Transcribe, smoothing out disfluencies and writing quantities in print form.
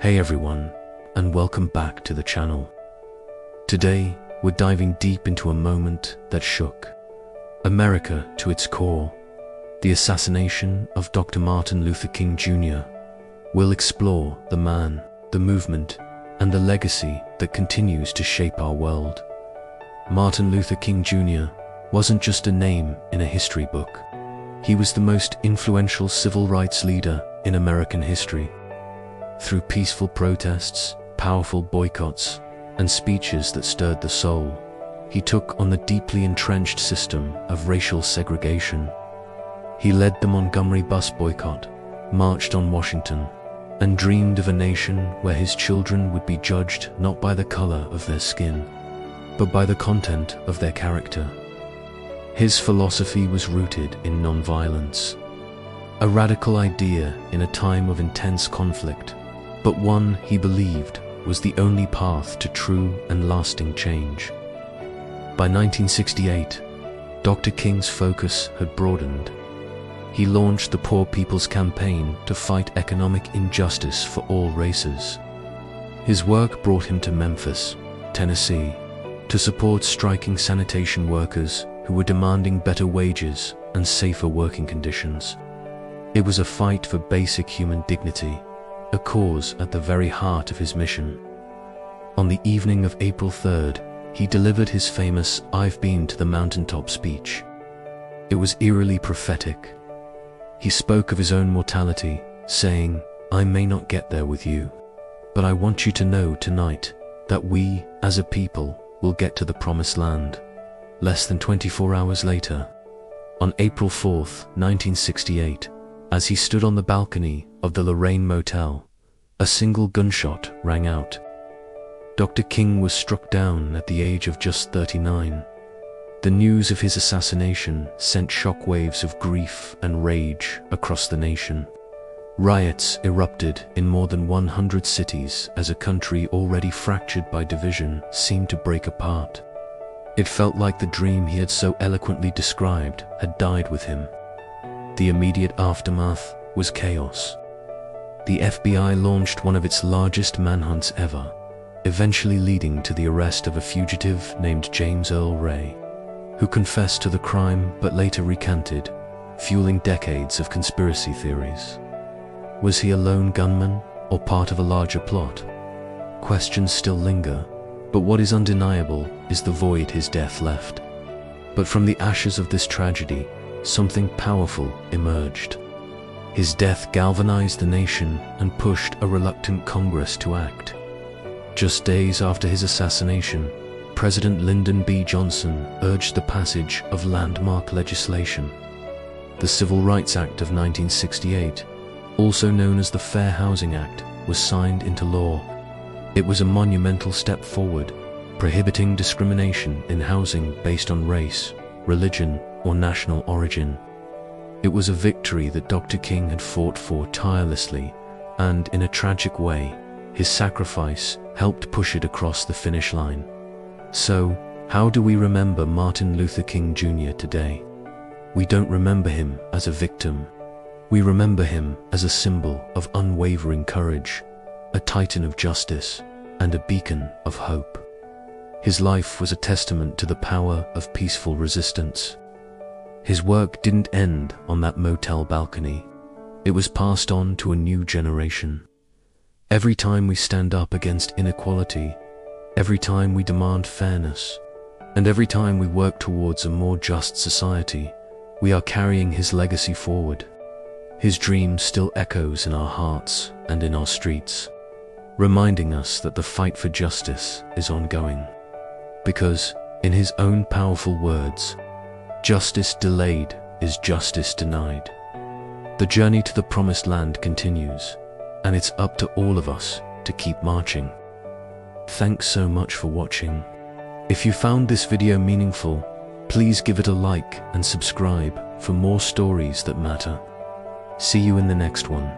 Hey everyone, and welcome back to the channel. Today, we're diving deep into a moment that shook America to its core, the assassination of Dr. Martin Luther King Jr. We'll explore the man, the movement, and the legacy that continues to shape our world. Martin Luther King Jr. wasn't just a name in a history book. He was the most influential civil rights leader in American history. Through peaceful protests, powerful boycotts, and speeches that stirred the soul, he took on the deeply entrenched system of racial segregation. He led the Montgomery bus boycott, marched on Washington, and dreamed of a nation where his children would be judged not by the color of their skin, but by the content of their character. His philosophy was rooted in nonviolence, a radical idea in a time of intense conflict, but one he believed was the only path to true and lasting change. By 1968, Dr. King's focus had broadened. He launched the Poor People's Campaign to fight economic injustice for all races. His work brought him to Memphis, Tennessee, to support striking sanitation workers who were demanding better wages and safer working conditions. It was a fight for basic human dignity, a cause at the very heart of his mission. On the evening of April 3rd, he delivered his famous "I've been to the mountaintop" speech. It was eerily prophetic. He spoke of his own mortality, saying, "I may not get there with you, but I want you to know tonight that we, as a people, will get to the promised land." Less than 24 hours later, on April 4th, 1968, as he stood on the balcony of the Lorraine Motel, a single gunshot rang out. Dr. King was struck down at the age of just 39. The news of his assassination sent shockwaves of grief and rage across the nation. Riots erupted in more than 100 cities as a country already fractured by division seemed to break apart. It felt like the dream he had so eloquently described had died with him. The immediate aftermath was chaos. The FBI launched one of its largest manhunts ever, eventually leading to the arrest of a fugitive named James Earl Ray, who confessed to the crime but later recanted, fueling decades of conspiracy theories. Was he a lone gunman or part of a larger plot? Questions still linger, but what is undeniable is the void his death left. But from the ashes of this tragedy, something powerful emerged. His death galvanized the nation and pushed a reluctant Congress to act. Just days after his assassination, President Lyndon B. Johnson urged the passage of landmark legislation. The Civil Rights Act of 1968, also known as the Fair Housing Act, was signed into law. It was a monumental step forward, prohibiting discrimination in housing based on race, religion, or national origin. It was a victory that Dr. King had fought for tirelessly, and in a tragic way, his sacrifice helped push it across the finish line. So, how do we remember Martin Luther King Jr. today? We don't remember him as a victim. We remember him as a symbol of unwavering courage, a titan of justice, and a beacon of hope. His life was a testament to the power of peaceful resistance. His work didn't end on that motel balcony. It was passed on to a new generation. Every time we stand up against inequality, every time we demand fairness, and every time we work towards a more just society, we are carrying his legacy forward. His dream still echoes in our hearts and in our streets, reminding us that the fight for justice is ongoing. Because, in his own powerful words, "Justice delayed is justice denied." The journey to the promised land continues, and it's up to all of us to keep marching. Thanks so much for watching. If you found this video meaningful, please give it a like and subscribe for more stories that matter. See you in the next one.